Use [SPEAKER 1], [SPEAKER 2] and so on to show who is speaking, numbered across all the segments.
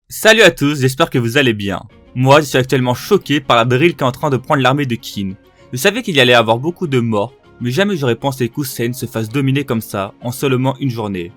[SPEAKER 1] Salut à tous, j'espère que vous allez bien. Moi, je suis actuellement choqué par la drill qui est en train de prendre l'armée de Qin. Je savais qu'il y allait avoir beaucoup de morts, mais jamais j'aurais pensé qu'Hussein se fasse dominer comme ça en seulement une journée.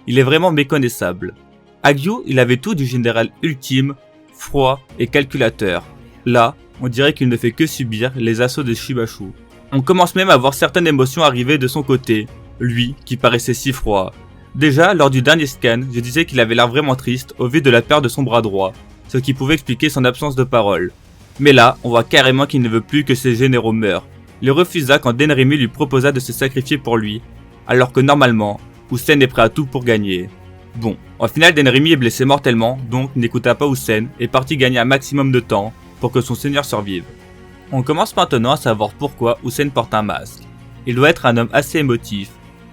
[SPEAKER 1] Il est vraiment méconnaissable. Agyu, il avait tout du général ultime, froid et calculateur. Là, on dirait qu'il ne fait que subir les assauts de Shibashu. On commence même à voir certaines émotions arriver de son côté, lui qui paraissait si froid. Déjà, lors du dernier scan, je disais qu'il avait l'air vraiment triste au vu de la perte de son bras droit, ce qui pouvait expliquer son absence de parole. Mais là, on voit carrément qu'il ne veut plus que ses généraux meurent. Il refusa quand Denrimi lui proposa de se sacrifier pour lui, alors que normalement, Hussein est prêt à tout pour gagner. Bon, au final Denrimi est blessé mortellement, donc n'écouta pas Hussein et partit gagner un maximum de temps pour que son seigneur survive. On commence maintenant à savoir pourquoi Hussein porte un masque. Il doit être un homme assez émotif,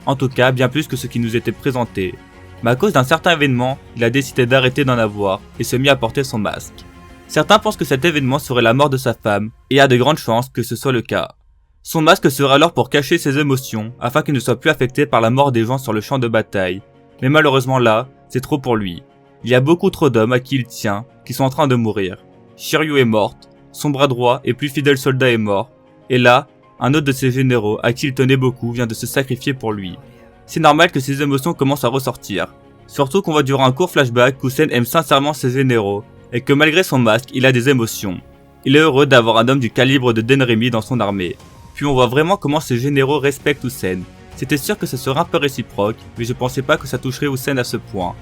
[SPEAKER 1] en tout cas bien plus que ce qui nous était présenté. Mais à cause d'un certain événement, il a décidé d'arrêter d'en avoir et se mit à porter son masque. Certains pensent que cet événement serait la mort de sa femme, et il y a de grandes chances que ce soit le cas. Son masque sera alors pour cacher ses émotions, afin qu'il ne soit plus affecté par la mort des gens sur le champ de bataille. Mais malheureusement là, c'est trop pour lui. Il y a beaucoup trop d'hommes à qui il tient, qui sont en train de mourir. Shiryu est morte, son bras droit et plus fidèle soldat est mort, et là, un autre de ses généraux à qui il tenait beaucoup vient de se sacrifier pour lui. C'est normal que ses émotions commencent à ressortir. Surtout qu'on voit durant un court flashback qu'Hussein aime sincèrement ses généraux, et que malgré son masque, il a des émotions. Il est heureux d'avoir un homme du calibre de Denrimi dans son armée. Puis on voit vraiment comment ses généraux respectent Hussein. C'était sûr que ce serait un peu réciproque, mais je pensais pas que ça toucherait Hussein à ce point.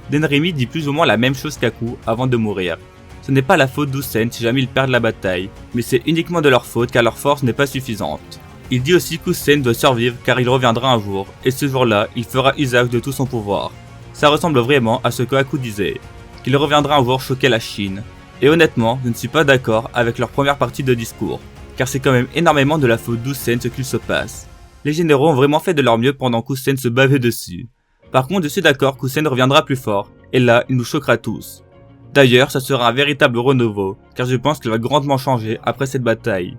[SPEAKER 1] Denrimi dit plus ou moins la même chose qu'Aku avant de mourir. Ce n'est pas la faute d'Hussein si jamais ils perdent la bataille, mais c'est uniquement de leur faute car leur force n'est pas suffisante. Il dit aussi qu'Hussein doit survivre car il reviendra un jour, et ce jour-là, il fera usage de tout son pouvoir. Ça ressemble vraiment à ce que Haku disait, qu'il reviendra un jour choquer la Chine. Et honnêtement, je ne suis pas d'accord avec leur première partie de discours, car c'est quand même énormément de la faute d'Hussein ce qu'il se passe. Les généraux ont vraiment fait de leur mieux pendant qu'Hussein se bavait dessus. Par contre, je suis d'accord qu'Hussein reviendra plus fort, et là, il nous choquera tous. D'ailleurs, ça sera un véritable renouveau, car je pense qu'il va grandement changer après cette bataille.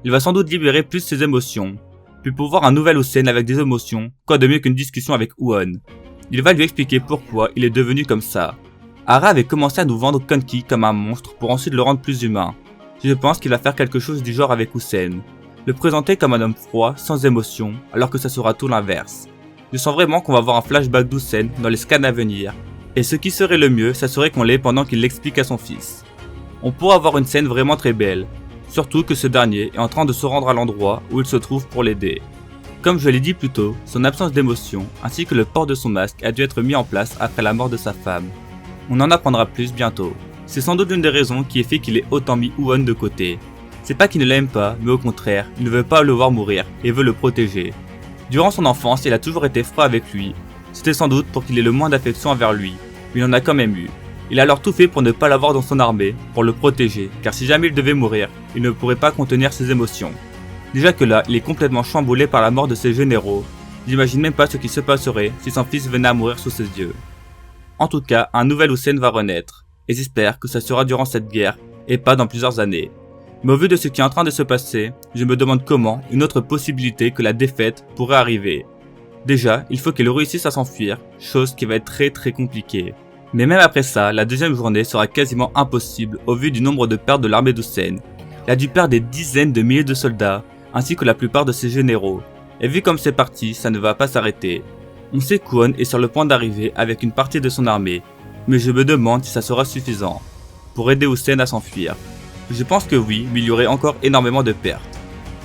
[SPEAKER 1] Il va sans doute libérer plus ses émotions, puis pouvoir un nouvel Hussein avec des émotions, quoi de mieux qu'une discussion avec Won. Il va lui expliquer pourquoi il est devenu comme ça. Hara avait commencé à nous vendre Kanki comme un monstre pour ensuite le rendre plus humain. Je pense qu'il va faire quelque chose du genre avec Hussein. Le présenter comme un homme froid, sans émotion, alors que ça sera tout l'inverse. Je sens vraiment qu'on va avoir un flashback d'Hussein dans les scans à venir. Et ce qui serait le mieux, ça serait qu'on l'ait pendant qu'il l'explique à son fils. On pourra avoir une scène vraiment très belle, surtout que ce dernier est en train de se rendre à l'endroit où il se trouve pour l'aider. Comme je l'ai dit plus tôt, son absence d'émotion ainsi que le port de son masque a dû être mis en place après la mort de sa femme. On en apprendra plus bientôt. C'est sans doute l'une des raisons qui est fait qu'il ait autant mis Won de côté. C'est pas qu'il ne l'aime pas, mais au contraire, il ne veut pas le voir mourir et veut le protéger. Durant son enfance, il a toujours été froid avec lui. C'était sans doute pour qu'il ait le moins d'affection envers lui, mais il en a quand même eu. Il a alors tout fait pour ne pas l'avoir dans son armée, pour le protéger, car si jamais il devait mourir, il ne pourrait pas contenir ses émotions. Déjà que là, il est complètement chamboulé par la mort de ses généraux. J'imagine même pas ce qui se passerait si son fils venait à mourir sous ses yeux. En tout cas, un nouvel Hussein va renaître, et j'espère que ça sera durant cette guerre, et pas dans plusieurs années. Mais au vu de ce qui est en train de se passer, je me demande comment une autre possibilité que la défaite pourrait arriver. Déjà, il faut qu'il réussisse à s'enfuir, chose qui va être très compliquée. Mais même après ça, la deuxième journée sera quasiment impossible au vu du nombre de pertes de l'armée d'Hussein. Il a dû perdre des dizaines de milliers de soldats, ainsi que la plupart de ses généraux. Et vu comme c'est parti, ça ne va pas s'arrêter. On sait qu'Won est sur le point d'arriver avec une partie de son armée, mais je me demande si ça sera suffisant pour aider Hussein à s'enfuir. Je pense que oui, mais il y aurait encore énormément de pertes.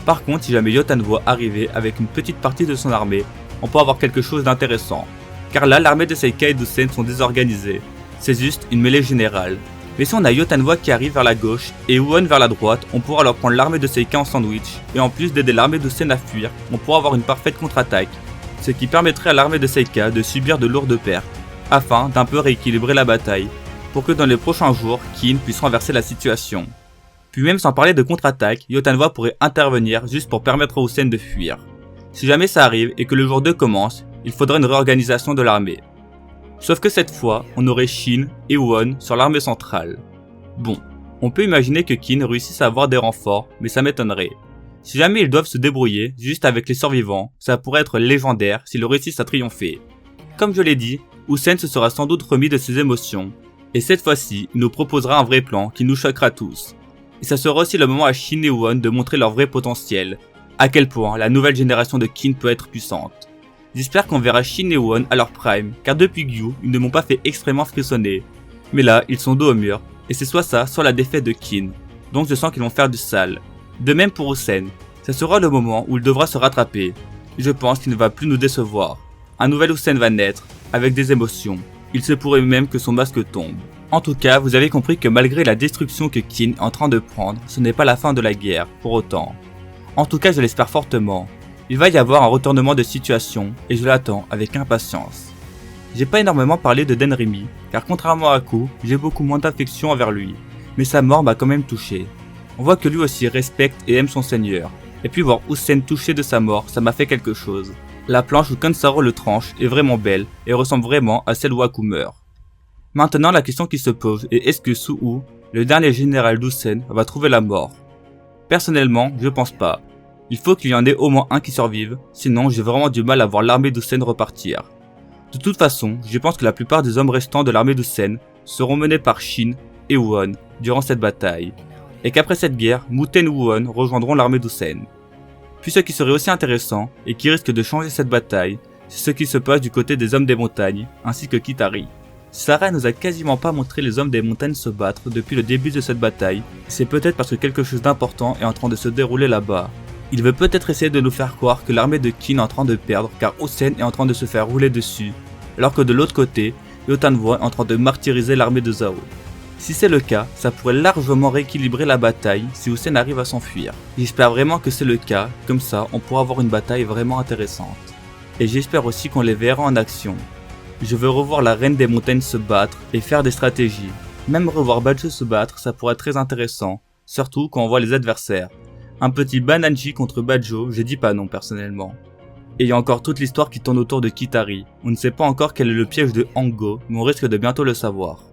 [SPEAKER 1] Par contre, si jamais Yotan voit arriver avec une petite partie de son armée, on peut avoir quelque chose d'intéressant. Car là, l'armée de Seika et d'Hussein sont désorganisées. C'est juste une mêlée générale. Mais si on a Yotanwa qui arrive vers la gauche et Won vers la droite, on pourra alors prendre l'armée de Seika en sandwich. Et en plus d'aider l'armée d'Hussein à fuir, on pourra avoir une parfaite contre-attaque. Ce qui permettrait à l'armée de Seika de subir de lourdes pertes, afin d'un peu rééquilibrer la bataille, pour que dans les prochains jours, Qin puisse renverser la situation. Puis même sans parler de contre-attaque, Yotanwa pourrait intervenir juste pour permettre à Hussein de fuir. Si jamais ça arrive et que le jour 2 commence, il faudrait une réorganisation de l'armée. Sauf que cette fois, on aurait Shin et Won sur l'armée centrale. Bon, on peut imaginer que Qin réussisse à avoir des renforts, mais ça m'étonnerait. Si jamais ils doivent se débrouiller juste avec les survivants, ça pourrait être légendaire s'ils réussissent à triompher. Comme je l'ai dit, Hussein se sera sans doute remis de ses émotions, Et cette fois-ci, il nous proposera un vrai plan qui nous choquera tous. Et ça sera aussi le moment à Shin et Won de montrer leur vrai potentiel, à quel point la nouvelle génération de Kin peut être puissante. J'espère qu'on verra Shin et Won à leur prime, car depuis Gyu, ils ne m'ont pas fait extrêmement frissonner. Mais là, ils sont dos au mur, et c'est soit ça, soit la défaite de Kin. Donc je sens qu'ils vont faire du sale. De même pour Usen, ça sera le moment où il devra se rattraper. Et je pense qu'il ne va plus nous décevoir. Un nouvel Usen va naître, avec des émotions. Il se pourrait même que son masque tombe. En tout cas, vous avez compris que malgré la destruction que Kin est en train de prendre, ce n'est pas la fin de la guerre, pour autant. En tout cas, je l'espère fortement. Il va y avoir un retournement de situation, et je l'attends avec impatience. J'ai pas énormément parlé de Denrimi, car contrairement à Aku, j'ai beaucoup moins d'affection envers lui. Mais sa mort m'a quand même touché. On voit que lui aussi respecte et aime son seigneur. Et puis voir Usen touché de sa mort, ça m'a fait quelque chose. La planche où Kansaro le tranche est vraiment belle, et ressemble vraiment à celle où Aku meurt. Maintenant, la question qui se pose est est-ce que Su'u, le dernier général d'Usen, va trouver la mort? Personnellement, je pense pas. Il faut qu'il y en ait au moins un qui survive, sinon j'ai vraiment du mal à voir l'armée d'Usen repartir. De toute façon, je pense que la plupart des hommes restants de l'armée d'Usen seront menés par Shin et Won durant cette bataille, et qu'après cette guerre, Muten et Won rejoindront l'armée d'Usen. Puis ce qui serait aussi intéressant, et qui risque de changer cette bataille, c'est ce qui se passe du côté des hommes des montagnes, ainsi que Kitari. Sarah nous a quasiment pas montré les hommes des montagnes se battre depuis le début de cette bataille, c'est peut-être parce que quelque chose d'important est en train de se dérouler là-bas. Il veut peut-être essayer de nous faire croire que l'armée de Kin est en train de perdre car Usen est en train de se faire rouler dessus, alors que de l'autre côté, Yotanwo est en train de martyriser l'armée de Zhao. Si c'est le cas, ça pourrait largement rééquilibrer la bataille si Usen arrive à s'enfuir. J'espère vraiment que c'est le cas, comme ça on pourra avoir une bataille vraiment intéressante. Et j'espère aussi qu'on les verra en action. Je veux revoir la reine des montagnes se battre et faire des stratégies. Même revoir Bajo se battre, ça pourrait être très intéressant, surtout quand on voit les adversaires. Un petit Bananji contre Bajo, je dis pas non personnellement. Et il y a encore toute l'histoire qui tourne autour de Kitari. On ne sait pas encore quel est le piège de Hango, mais on risque de bientôt le savoir.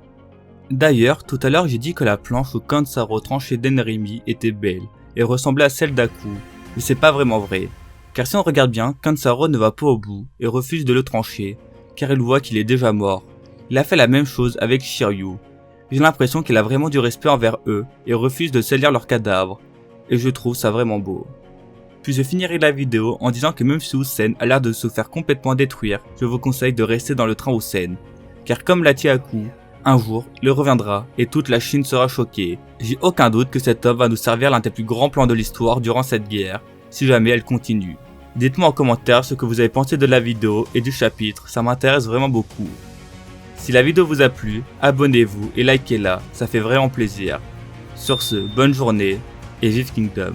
[SPEAKER 1] D'ailleurs, tout à l'heure j'ai dit que la planche où Kansaro tranchait Denrimi était belle, et ressemblait à celle d'Aku, mais c'est pas vraiment vrai. Car si on regarde bien, Kansaro ne va pas au bout, et refuse de le trancher, car il voit qu'il est déjà mort. Il a fait la même chose avec Shiryu. J'ai l'impression qu'il a vraiment du respect envers eux, et refuse de salir leurs cadavres, et je trouve ça vraiment beau. Puis je finirai la vidéo en disant que même si Usen a l'air de se faire complètement détruire, je vous conseille de rester dans le train Usen. Car comme l'a dit Aku, un jour, il reviendra et toute la Chine sera choquée. J'ai aucun doute que cet homme va nous servir l'un des plus grands plans de l'histoire durant cette guerre, si jamais elle continue. Dites-moi en commentaire ce que vous avez pensé de la vidéo et du chapitre, ça m'intéresse vraiment beaucoup. Si la vidéo vous a plu, abonnez-vous et likez-la, ça fait vraiment plaisir. Sur ce, bonne journée et vive Kingdom.